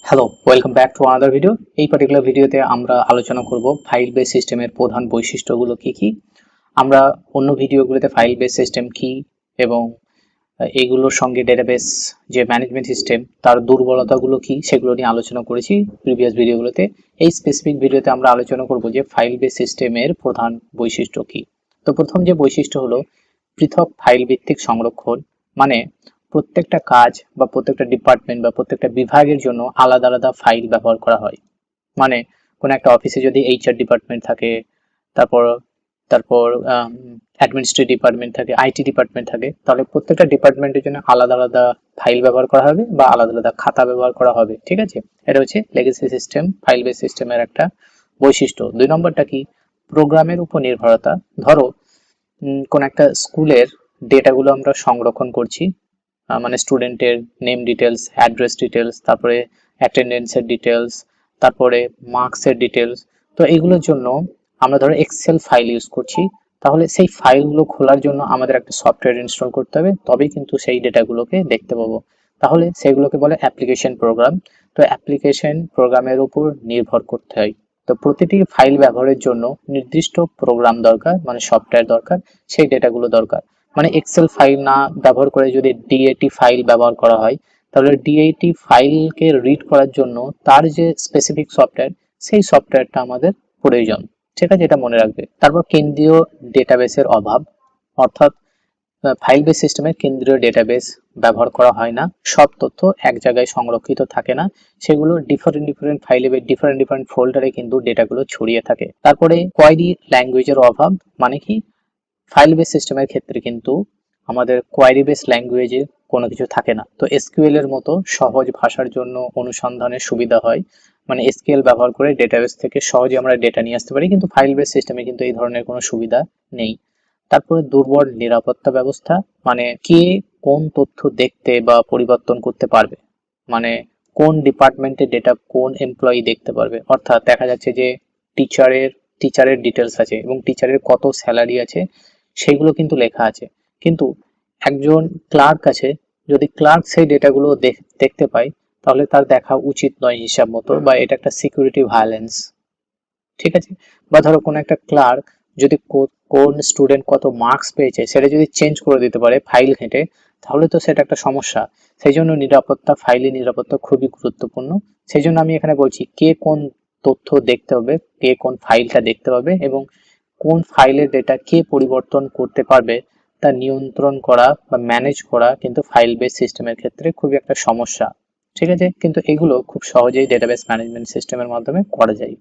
Hello, welcome back to another video. এই particular ভিডিওতে আমরা আলোচনা করব ফাইল বেস সিস্টেমের প্রধান বৈশিষ্ট্যগুলো কি কি। আমরা অন্য ভিডিওগুলোতে ফাইল বেস সিস্টেম কি এবং এগুলোর সঙ্গে ডেটাবেস যে ম্যানেজমেন্ট সিস্টেম তার দুর্বলতাগুলো কি সেগুলো নিয়ে আলোচনা করেছি প্রিভিয়াস ভিডিওগুলোতে। এই স্পেসিফিক ভিডিওতে আমরা আলোচনা করব যে ফাইল বেস সিস্টেমের প্রধান বৈশিষ্ট্য কি। তো প্রথম যে বৈশিষ্ট্য হলো পৃথক ফাইল ভিত্তিক সংরক্ষণ, মানে প্রত্যেকটা কাজ বা প্রত্যেকটা ডিপার্টমেন্ট বা প্রত্যেকটা বিভাগের জন্য আলাদা আলাদা ফাইল ব্যবহার করা হয়। মানে কোনো একটা অফিসে যদি এইচআর ডিপার্টমেন্ট থাকে, তারপর তারপর অ্যাডমিনিস্ট্রেটিভ ডিপার্টমেন্ট থাকে, আইটি ডিপার্টমেন্ট থাকে, তাহলে প্রত্যেকটা ডিপার্টমেন্টের জন্য আলাদা আলাদা ফাইল ব্যবহার করা হবে বা আলাদা আলাদা খাতা ব্যবহার করা হবে। ঠিক আছে, এটা হচ্ছে লেগেসি সিস্টেম ফাইল বেস সিস্টেমের একটা বৈশিষ্ট্য। দুই নম্বরটা কি, প্রোগ্রামের উপর নির্ভরতা। ধরো কোন একটা স্কুলের ডেটাগুলো আমরা সংরক্ষণ করছি, মানে স্টুডেন্টের নেম ডিটেলস, অ্যাড্রেস ডিটেলস, তারপরে অ্যাটেন্ডেন্সের ডিটেলস, তারপরে মার্কসের ডিটেলস। তো এইগুলোর জন্য আমরা ধরো এক্সেল ফাইল ইউজ করছি, তাহলে সেই ফাইলগুলো খোলার জন্য আমাদের একটা সফটওয়্যার ইনস্টল করতে হবে, তবেই কিন্তু সেই ডেটাগুলোকে দেখতে পাবো। তাহলে সেগুলোকে বলে অ্যাপ্লিকেশন প্রোগ্রাম। তো অ্যাপ্লিকেশন প্রোগ্রামের উপর নির্ভর করতে হয়। তো প্রতিটি ফাইল ব্যবহারের জন্য নির্দিষ্ট প্রোগ্রাম দরকার, মানে সফটওয়্যার দরকার, সেই ডেটাগুলো দরকার। মানে এক্সেল ফাইল না ব্যবহার করে যদি ডিএটি ফাইল ব্যবহার করা হয়, তাহলে ডিএটি ফাইলকে রিড করার জন্য তার যে স্পেসিফিক সফটওয়্যার, সেই সফটওয়্যারটা আমাদের প্রয়োজন। ঠিক আছে, এটা মনে রাখবে। তারপর কেন্দ্রীয় ডেটাবেসের অভাব, অর্থাৎ ফাইল বেস সিস্টেমে কেন্দ্রীয় ডেটাবেস ব্যবহার করা হয় না, সব তথ্য এক জায়গায় সংরক্ষিত থাকে না, সেগুলো ডিফারেন্ট ডিফারেন্ট ফাইলে বা ডিফারেন্ট ডিফারেন্ট ফোল্ডারে কিন্তু ডেটাগুলো ছড়িয়ে থাকে। তারপরে কোয়ারি ল্যাঙ্গুয়েজের অভাব, মানে কি, ফাইল বেস সিস্টেমের ক্ষেত্রে কিন্তু আমাদের কোয়ারি বেস ল্যাঙ্গুয়েজে কোনো কিছু থাকে না। তো এসকিউএল এর মতো সহজ ভাষার জন্য অনুসন্ধানের সুবিধা হয়, মানে এসকিউএল ব্যবহার করে ডেটাবেস থেকে সহজে আমরা ডেটা নিয়ে আসতে পারি, কিন্তু ফাইল বেস সিস্টেমে কিন্তু এই ধরনের কোনো সুবিধা নেই। তারপরে দুর্বল নিরাপত্তা ব্যবস্থা, মানে কে কোন তথ্য দেখতে বা পরিবর্তন করতে পারবে, মানে কোন ডিপার্টমেন্টের ডেটা কোন এমপ্লয়ি দেখতে পারবে। অর্থাৎ দেখা যাচ্ছে যে টিচারের টিচারের ডিটেলস আছে এবং টিচারের কত স্যালারি আছে সেগুলো কিন্তু লেখা আছে, কিন্তু একজন ক্লার্ক আছে, যদি ক্লার্ক সেই ডেটাগুলো দেখতে পায়, তাহলে তার দেখা উচিত নয় হিসাব মতো, বা এটা একটা সিকিউরিটি ভায়োলেন্স। ঠিক আছে, বা ধরো কোন একটা ক্লার্ক যদি কোন স্টুডেন্ট কত মার্কস পেয়েছে সেটা যদি চেঞ্জ করে দিতে পারে ফাইল ঘেঁটে, তাহলে তো সেটা একটা সমস্যা। সেই জন্য নিরাপত্তা, ফাইলের নিরাপত্তা খুবই গুরুত্বপূর্ণ। সেই জন্য আমি এখানে বলছি কে কোন তথ্য দেখতে হবে, কে কোন ফাইলটা দেখতে পাবে, এবং কোন ফাইলের ডেটা কে পরিবর্তন করতে পারবে তা নিয়ন্ত্রণ করা বা ম্যানেজ করা কিন্তু ফাইল বেস সিস্টেমের ক্ষেত্রে খুবই একটা সমস্যা। ঠিক আছে, কিন্তু এগুলো খুব সহজেই ডেটাবেস ম্যানেজমেন্ট সিস্টেমের মাধ্যমে করা যায়।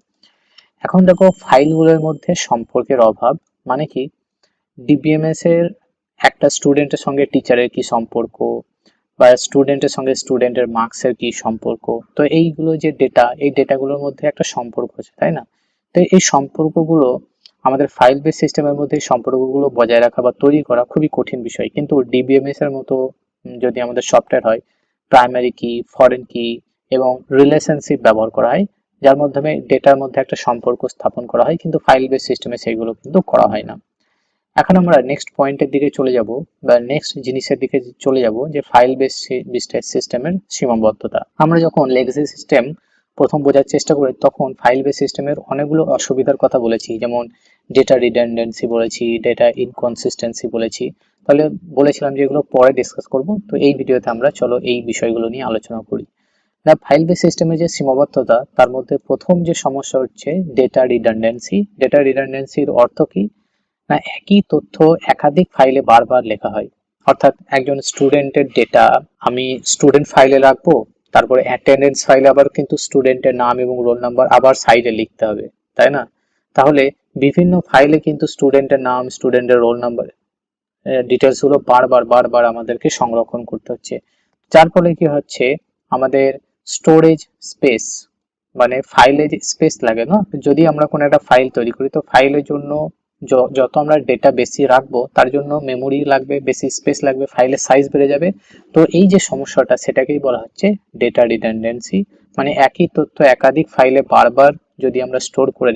এখন দেখো ফাইলগুলোর মধ্যে সম্পর্কের অভাব, মানে কি, ডিবিএমএস এর একটা স্টুডেন্টের সঙ্গে টিচারের কি সম্পর্ক, বা স্টুডেন্টের সঙ্গে স্টুডেন্টের মার্কসের কি সম্পর্ক, তো এইগুলো যে ডেটা, এই ডেটাগুলোর মধ্যে একটা সম্পর্ক আছে, তাই না? তো এই সম্পর্কগুলো আমাদের ফাইল বেস সিস্টেমের মধ্যে এই সম্পর্কগুলো বজায় রাখা বা তৈরি করা খুবই কঠিন বিষয়, কিন্তু ডিবিএমএস এর মতো যদি আমাদের সফটওয়্যার হয়, প্রাইমারি কি, ফরেন কি এবং রিলেশনশিপ ব্যবহার করা হয়, যার মাধ্যমে ডেটার মধ্যে একটা সম্পর্ক স্থাপন করা হয়, কিন্তু ফাইল বেস সিস্টেমে সেগুলো কিন্তু করা হয় না। এখন আমরা নেক্সট পয়েন্টের দিকে চলে যাব, বা নেক্সট জিনিসের দিকে চলে যাব, যে ফাইল বেস সিস্টেমের সীমাবদ্ধতা। আমরা যখন লেগেসি সিস্টেম প্রথম বোঝার চেষ্টা করি, তখন ফাইল বেস সিস্টেমের অনেকগুলো অসুবিধার কথা বলেছি, যেমন ডেটা রিডান্ডেন্সি বলেছি, ডেটা ইনকনসিস্টেন্সি বলেছি। তাহলে বলেছিলাম যে এগুলো পরে ডিসকাস করব, তো এই ভিডিওতে আমরা চলো এই বিষয়গুলো নিয়ে আলোচনা করি। না, ফাইল বেস সিস্টেমের যে সীমাবদ্ধতা, তার মধ্যে প্রথম যে সমস্যা হচ্ছে ডেটা রিডান্ডেন্সি। ডেটা রিডান্ডেন্সির অর্থ কি, না একই তথ্য একাধিক ফাইলে বারবার লেখা হয়। অর্থাৎ একজন স্টুডেন্টের ডেটা আমি স্টুডেন্ট ফাইলে রাখবো, তারপরে অ্যাটেন্ডেন্স ফাইলে আবার কিন্তু স্টুডেন্টের নাম এবং রোল নাম্বার আবার সাইডে লিখতে হবে, তাই না? তাহলে বিভিন্ন ফাইলে কিন্তু স্টুডেন্টের নাম, স্টুডেন্টের রোল নাম্বার, ডিটেলস গুলো বারবার বারবার আমাদেরকে সংরক্ষণ করতে হচ্ছে। যার ফলে কি হচ্ছে, আমাদের স্টোরেজ স্পেস, মানে ফাইলে যে স্পেস লাগে না, যদি আমরা কোনো একটা ফাইল তৈরি করি, তো ফাইলের জন্য যত আমরা ডেটা বেশি রাখবো তার জন্য মেমোরি লাগবে, বেশি স্পেস লাগবে, ফাইলের সাইজ বেড়ে যাবে। তো এই যে সমস্যাটা, সেটাকেই বলা হচ্ছে ডেটা রিডান্ডেন্সি। মানে একই তথ্য একাধিক ফাইলে বারবার যদি আমরা স্টোর করে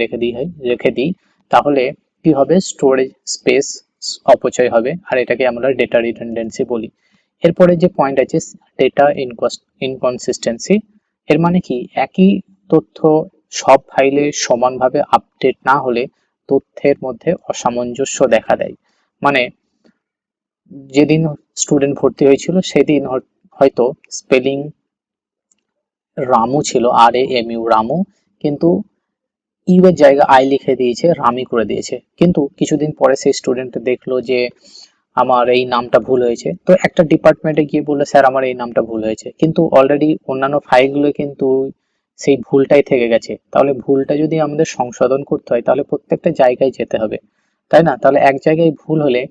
রেখে দিই, তাহলে কি হবে, স্টোরেজ স্পেস অপচয় হবে, আর এটাকে আমরা ডেটা রিডান্ডেন্সি বলি। এরপরে যে পয়েন্ট আছে ডেটা ইনকনসিস্টেন্সি, এর মানে কি, একই তথ্য সব ফাইলে সমানভাবে আপডেট না হলে তথ্যের মধ্যে অসামঞ্জস্য দেখা দেয়। মানে যেদিন স্টুডেন্ট ভর্তি হয়েছিল সেদিন হয়তো স্পেলিং রামু ছিল, RAMU রামু, কিন্তু ইউ এর জায়গায় আই লিখে দিয়েছে, রামি করে দিয়েছে। কিন্তু কিছুদিন পরে সেই স্টুডেন্ট দেখলো যে আমার এই নামটা ভুল হয়েছে, তো একটা ডিপার্টমেন্টে গিয়ে বললো স্যার আমার এই নামটা ভুল হয়েছে, কিন্তু অলরেডি অন্যান্য ফাইলগুলো কিন্তু সেই ভুলটাই থেকে গেছে। তাহলে ভুলটা যদি আমাদের সংশোধন করতে হয় তাহলে প্রত্যেকটা জায়গায় যেতে হবে, তাই না? তাহলে এক জায়গায় ভুল হলে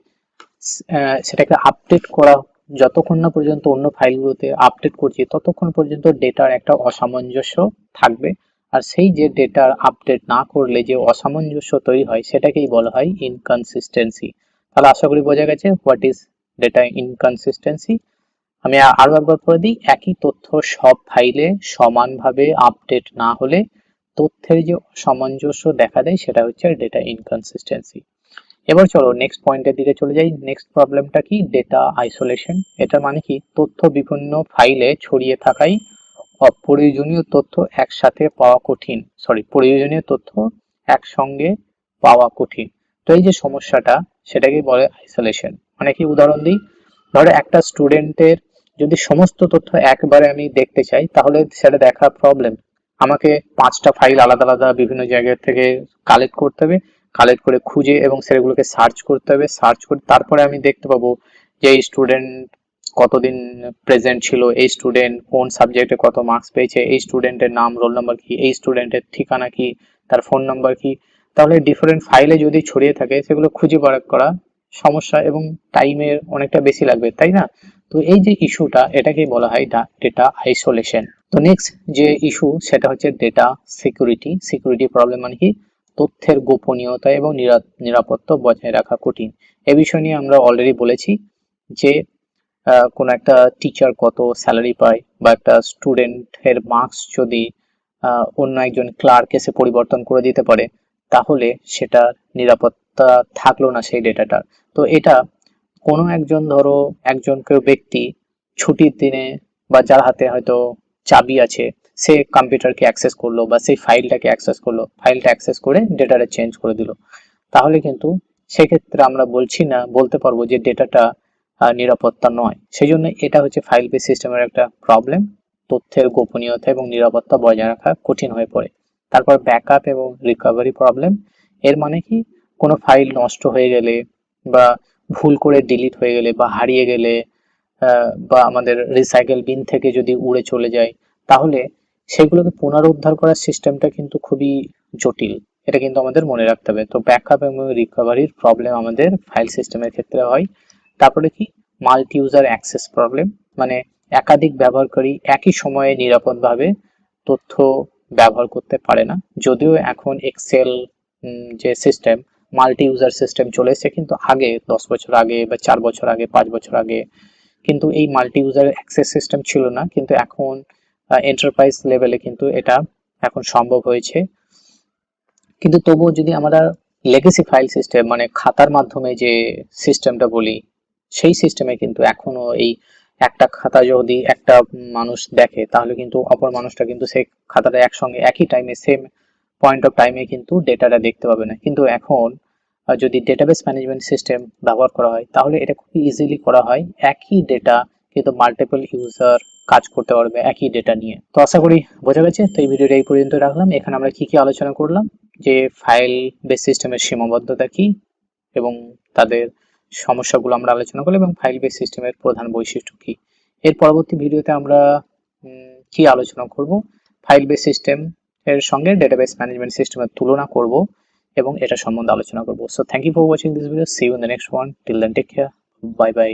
সেটাকে আপডেট করা, যতক্ষণ না পর্যন্ত অন্য ফাইলগুলোতে আপডেট করছি ততক্ষণ পর্যন্ত ডেটার একটা অসামঞ্জস্য থাকবে। আর সেই যে ডেটা আপডেট না করলে যে অসামঞ্জস্য তৈরি হয় সেটাকেই বলা হয় ইনকনসিস্টেন্সি। তাহলে আশা করি বোঝা গেছে হোয়াট ইজ ডেটা ইনকনসিস্টেন্সি। আমি আরো একবার পড়ে দিই, একই তথ্য সব ফাইলে সমানভাবে আপডেট না হলে তথ্যের যে অসামঞ্জস্য দেখা দেয় সেটা হচ্ছে ডেটা ইনকনসিস্টেন্সি। এবার চলো নেক্সট পয়েন্টের দিকে চলে যাই। নেক্সট প্রবলেমটা কি, ডেটা আইসোলেশন। এটার মানে কি, তথ্য বিভিন্ন ফাইলে ছড়িয়ে থাকায় অপ্রয়োজনীয় তথ্য একসাথে পাওয়া কঠিন, প্রয়োজনীয় তথ্য একসঙ্গে পাওয়া কঠিন। তো এই যে সমস্যাটা সেটাকে বলে আইসোলেশন। মানে কি, উদাহরণ দিই, ধরো একটা স্টুডেন্টের যদি সমস্ত তথ্য একবারে আমি দেখতে চাই তাহলে সেটা দেখা প্রবলেম। আমাকে 5টা ফাইল আলাদা আলাদা বিভিন্ন জায়গা থেকে কালেক্ট করতে হবে, কালেক্ট করে খুঁজে এবং সেগুলোকে সার্চ করতে হবে, সার্চ করে তারপরে আমি দেখতে পাবো যে এই স্টুডেন্ট কতদিন প্রেজেন্ট ছিল, এই স্টুডেন্ট কোন সাবজেক্টে কত মার্কস পেয়েছে, এই স্টুডেন্টের নাম রোল নাম্বার কি, এই স্টুডেন্টের ঠিকানা কি, তার ফোন নাম্বার কি। তাহলে ডিফারেন্ট ফাইলে যদি ছড়িয়ে থাকে সেগুলো খুঁজে বার করা সমস্যা এবং টাইমের অনেকটা বেশি লাগবে, তাই না? তো এই যে ইস্যুটা এটাকেই বলা হয় ডেটা আইসোলেশন। তো নেক্সট যে ইস্যু সেটা হচ্ছে ডেটা সিকিউরিটি। সিকিউরিটি প্রবলেম মানে কি, তথ্যের গোপনীয়তা এবং নিরাপত্তা বজায় রাখা কঠিন। এ বিষয় নিয়ে আমরা অলরেডি বলেছি যে কোনো একটা টিচার কত স্যালারি পায় বা একটা স্টুডেন্টের মার্কস যদি অন্য একজন ক্লার্ক এসে পরিবর্তন করে দিতে পারে তাহলে সেটা নিরাপত্তা থাকলো না সেই ডেটাটার। তো এটা কোনো একজন, ধরো একজন কেউ ব্যক্তি ছুটির দিনে বা যার হাতে হয়তো চাবি আছে সে কম্পিউটারকে অ্যাক্সেস করলো বা সেই ফাইলটাকে অ্যাক্সেস করলো, ফাইলটা অ্যাক্সেস করে ডেটাটা চেঞ্জ করে দিল, তাহলে কিন্তু সেক্ষেত্রে আমরা বলতে পারবো যে ডেটাটা নিরাপত্তা নয়। সেই জন্য এটা হচ্ছে ফাইল বেস সিস্টেমের একটা প্রবলেম, তথ্যের গোপনীয়তা এবং নিরাপত্তা বজায় রাখা কঠিন হয়ে পড়ে। তারপর ব্যাকআপ এবং রিকভারি প্রবলেম। এর মানে কি, কোনো ফাইল নষ্ট হয়ে গেলে বা ভুল করে ডিলিট হয়ে গেলে বা হারিয়ে গেলে বা আমাদের রিসাইকেল বিন থেকে যদি উড়ে চলে যায় তাহলে সেগুলোকে পুনরুদ্ধার করার সিস্টেমটা কিন্তু খুবই জটিল। এটা কিন্তু আমাদের মনে রাখতে হবে। তো ব্যাকআপ এবং রিকভারির প্রবলেম আমাদের ফাইল সিস্টেমের ক্ষেত্রে হয়। তারপরে কি, মাল্টি ইউজার অ্যাক্সেস প্রবলেম, মানে একাধিক ব্যবহারকারী একই সময়ে নিরাপদভাবে তথ্য ব্যবহার করতে পারে না। যদিও এখন এক্সেল যে সিস্টেম, মাল্টি ইউজার সিস্টেম চলে এসেছে, কিন্তু আগে 10 বছর আগে বা 4 বছর আগে 5 বছর আগে কিন্তু এই মাল্টি ইউজার অ্যাক্সেস সিস্টেম ছিল না, কিন্তু এখন এন্টারপ্রাইজ লেভেলে কিন্তু এটা এখন সম্ভব হয়েছে। কিন্তু তবুও যদি আমরা লেগেসি ফাইল সিস্টেম মানে খাতার মাধ্যমে যে সিস্টেমটা বলি, সেই সিস্টেমে কিন্তু এখনো এই একটা খাতা যদি একটা মানুষ দেখে তাহলে কিন্তু অপর মানুষটা কিন্তু সেই খাতাটা একসঙ্গে একই টাইমে সেম পয়েন্ট অফ টাইমে কিন্তু ডেটাটা দেখতে পাবে না। কিন্তু এখন যদি ডেটাবেস ম্যানেজমেন্ট সিস্টেম ব্যবহার করা হয় তাহলে এটা খুব ইজিলি করা হয়, একই ডেটা কিন্তু মাল্টিপল ইউজার কাজ করতে পারবে একই ডেটা নিয়ে। তো আশা করি বোঝা গেছে। তো এই ভিডিওটা এই পর্যন্ত রাখলাম। এখানে আমরা কি কি আলোচনা করলাম, যে ফাইল বেস সিস্টেমের সীমাবদ্ধতা কি এবং তাদের সমস্যাগুলো আমরা আলোচনা করলাম এবং ফাইল বেস সিস্টেমের প্রধান বৈশিষ্ট্য কি। এর পরবর্তী ভিডিওতে আমরা কি আলোচনা করব, ফাইল বেস সিস্টেম এর সঙ্গে ডেটাবেস ম্যানেজমেন্ট সিস্টেমের তুলনা করব এবং এটা সম্বন্ধে আলোচনা করব। So thank you for watching this video, see you in the next one, till then take care, bye by.